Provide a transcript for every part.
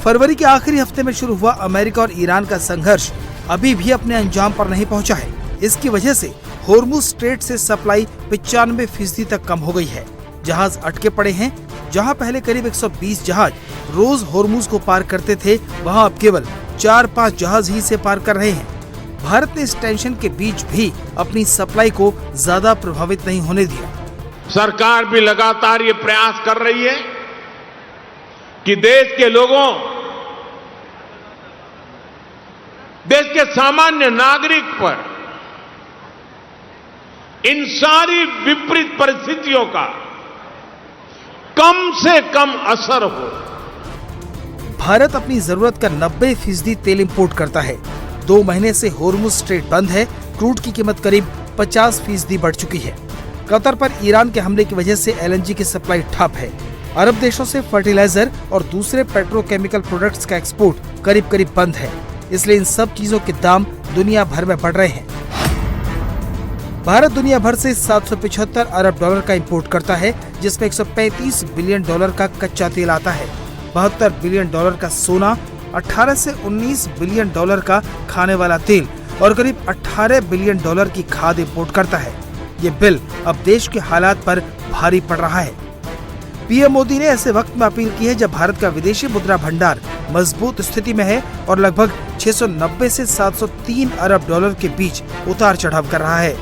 फरवरी के आखिरी हफ्ते में शुरू हुआ अमेरिका और ईरान का संघर्ष अभी भी अपने अंजाम पर नहीं पहुंचा है। इसकी वजह से होर्मुज स्ट्रेट से सप्लाई 95% तक कम हो गई है। जहाज अटके पड़े हैं। जहां पहले करीब 120 जहाज रोज होर्मुज को पार करते थे, वहां अब केवल 4-5 जहाज ही से पार कर रहे हैं। भारत ने इस टेंशन के बीच भी अपनी सप्लाई को ज्यादा प्रभावित नहीं होने दिया। सरकार भी लगातार ये प्रयास कर रही है कि देश के लोगों, देश के सामान्य नागरिक पर इन सारी विपरीत परिस्थितियों का कम से कम असर हो। भारत अपनी जरूरत का 90% तेल इंपोर्ट करता है। 2 महीने से होर्मुज स्ट्रेट बंद है। क्रूड की कीमत करीब 50% बढ़ चुकी है। कतर पर ईरान के हमले की वजह से LNG की सप्लाई ठप है। अरब देशों से फर्टिलाइजर और दूसरे पेट्रोकेमिकल प्रोडक्ट्स का एक्सपोर्ट करीब बंद है। इसलिए इन सब चीजों के दाम दुनिया भर में बढ़ रहे हैं। भारत दुनिया भर से 775 अरब डॉलर का इंपोर्ट करता है, जिसमें 135 बिलियन डॉलर का कच्चा तेल आता है, 72 बिलियन डॉलर का सोना, 18 से 19 बिलियन डॉलर का खाने वाला तेल और करीब 18 बिलियन डॉलर की खाद इंपोर्ट करता है। ये बिल अब देश के हालात पर भारी पड़ रहा है। पीएम मोदी ने ऐसे वक्त में अपील की है जब भारत का विदेशी मुद्रा भंडार मजबूत स्थिति में है और लगभग 690 से 703 अरब डॉलर के बीच उतार चढ़ाव कर रहा है।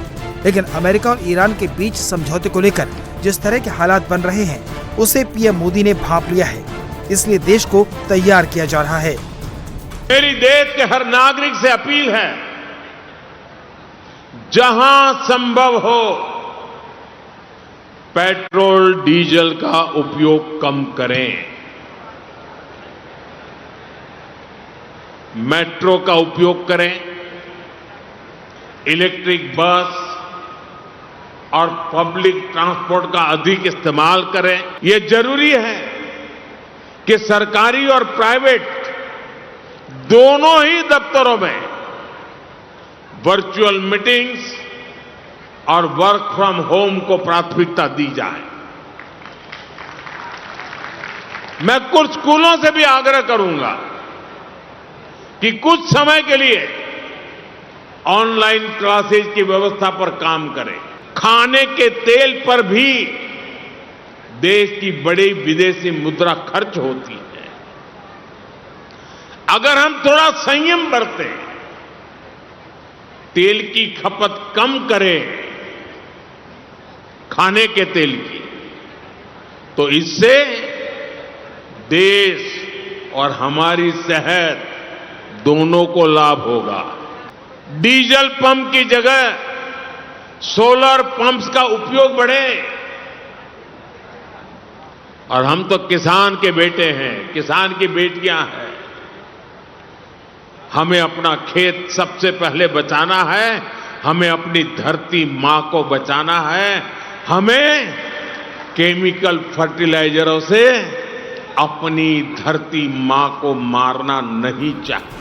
लेकिन अमेरिका और ईरान के बीच समझौते को लेकर जिस तरह के हालात बन रहे हैं, उसे पीएम मोदी ने भांप लिया है। इसलिए देश को तैयार किया जा रहा है। मेरी देश के हर नागरिक से अपील है, जहां संभव हो पेट्रोल डीजल का उपयोग कम करें। मेट्रो का उपयोग करें, इलेक्ट्रिक बस और पब्लिक ट्रांसपोर्ट का अधिक इस्तेमाल करें। यह जरूरी है कि सरकारी और प्राइवेट दोनों ही दफ्तरों में वर्चुअल मीटिंग्स और वर्क फ्रॉम होम को प्राथमिकता दी जाए। मैं कुछ स्कूलों से भी आग्रह करूंगा कि कुछ समय के लिए ऑनलाइन क्लासेज की व्यवस्था पर काम करें। खाने के तेल पर भी देश की बड़ी विदेशी मुद्रा खर्च होती है। अगर हम थोड़ा संयम बरतें, तेल की खपत कम करें, खाने के तेल की, तो इससे देश और हमारी सेहत दोनों को लाभ होगा। डीजल पंप की जगह सोलर पंप्स का उपयोग बढ़े। और हम तो किसान के बेटे हैं, किसान की बेटियां हैं। हमें अपना खेत सबसे पहले बचाना है, हमें अपनी धरती मां को बचाना है। हमें केमिकल फर्टिलाइजरों से अपनी धरती मां को मारना नहीं चाहिए।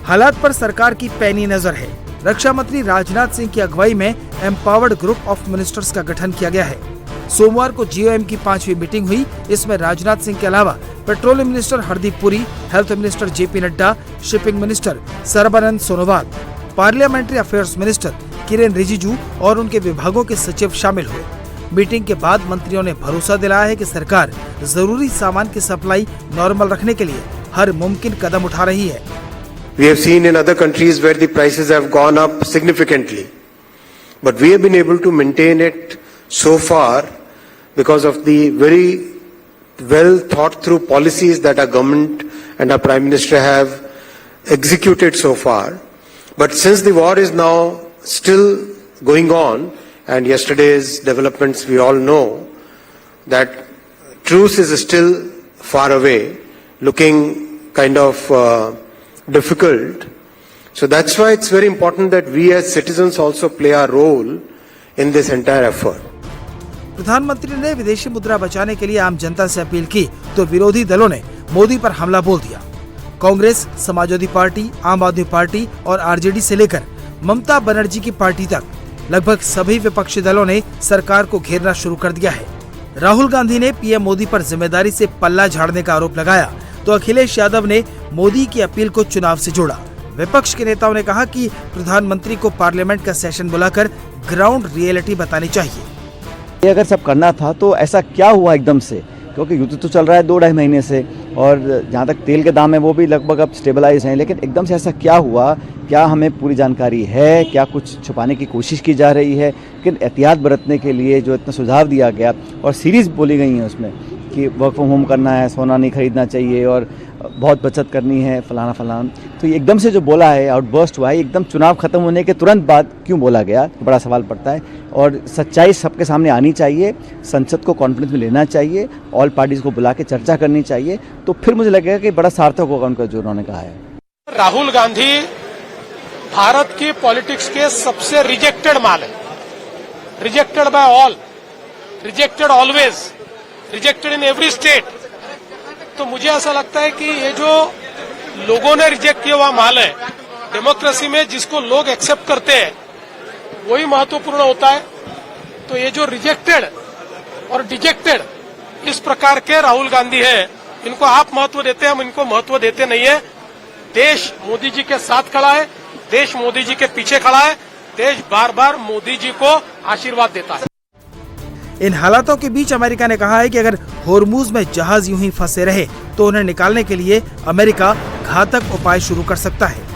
हालात पर सरकार की पैनी नजर है। रक्षा मंत्री राजनाथ सिंह की अगुवाई में एम्पावर्ड ग्रुप ऑफ मिनिस्टर्स का गठन किया गया है। सोमवार को GOM की 5वीं मीटिंग हुई। इसमें राजनाथ सिंह के अलावा petroleum minister Hardeep Puri, health minister JP Nadda, shipping minister Sarbananda Sonowal, parliamentary affairs minister Kiren Rijiju और उनके विभागों के सचिव शामिल हुए। मीटिंग के बाद मंत्रियों ने भरोसा दिलाया है कि सरकार जरूरी सामान की सप्लाई नॉर्मल रखने के लिए हर मुमकिन कदम उठा रही है। We have seen in other countries where the prices have gone up significantly, but we have been able to maintain it so far because of the very well thought through policies that our government and our Prime Minister have executed so far. But since the war is now still going on, and yesterday's developments we all know that truce is still far away, looking kind of difficult. So that's why it's very important that we as citizens also play our role in this entire effort. प्रधानमंत्री ने विदेशी मुद्रा बचाने के लिए आम जनता से appeal की तो विरोधी दलों ने मोदी पर हमला बोल दिया। कांग्रेस, समाजवादी पार्टी, आम आदमी पार्टी और RJD से लेकर ममता बनर्जी की पार्टी तक लगभग सभी विपक्षी दलों ने सरकार को घेरना शुरू कर दिया है। राहुल गांधी ने PM मोदी पर जिम्मेदारी से पल्ला झाड़ने का आरोप लगाया तो अखिलेश यादव ने मोदी की अपील को चुनाव से जोड़ा। विपक्ष के नेताओं ने कहा कि प्रधानमंत्री को पार्लियामेंट का सेशन बुलाकर ग्राउंड रियलिटी बतानी चाहिए। ये अगर सब करना था तो ऐसा क्या हुआ एकदम से, क्योंकि युद्ध तो चल रहा है 2-2.5 महीने से और जहाँ तक तेल के दाम है वो भी लगभग अब स्टेबलाइज हैं, लेकिन एकदम से ऐसा क्या हुआ? क्या हमें पूरी जानकारी है? क्या कुछ छुपाने की कोशिश की जा रही है? लेकिन एहतियात बरतने के लिए जो इतना सुझाव दिया गया और सीरीज बोली गई है उसमें कि वर्क फ्रॉम होम करना है, सोना नहीं खरीदना चाहिए और बहुत बचत करनी है, फलाना फलाना, तो ये एकदम से जो बोला है, आउटबर्स्ट हुआ है, एकदम चुनाव खत्म होने के तुरंत बाद क्यों बोला गया, बड़ा सवाल पड़ता है। और सच्चाई सबके सामने आनी चाहिए, संसद को कॉन्फ्रेंस में लेना चाहिए, ऑल पार्टीज को बुला के चर्चा करनी चाहिए, तो फिर मुझे लगेगा कि बड़ा सार्थक होगा उनका जो उन्होंने कहा है। राहुल गांधी भारत की पॉलिटिक्स के सबसे रिजेक्टेड माल है, rejected by all, rejected always, rejected in every state. तो मुझे ऐसा लगता है कि ये जो लोगों ने रिजेक्ट किया हुआ माल है, डेमोक्रेसी में जिसको लोग एक्सेप्ट करते हैं वही महत्वपूर्ण होता है। तो ये जो रिजेक्टेड और डिजेक्टेड इस प्रकार के राहुल गांधी है, इनको आप महत्व देते हैं, हम इनको महत्व देते नहीं है। देश मोदी जी के साथ खड़ा है, देश मोदी जी के पीछे खड़ा है, देश बार बार मोदी जी को आशीर्वाद देता है। इन हालातों के बीच अमेरिका ने कहा है कि अगर होर्मुज में जहाज यूं ही फंसे रहे तो उन्हें निकालने के लिए अमेरिका घातक उपाय शुरू कर सकता है।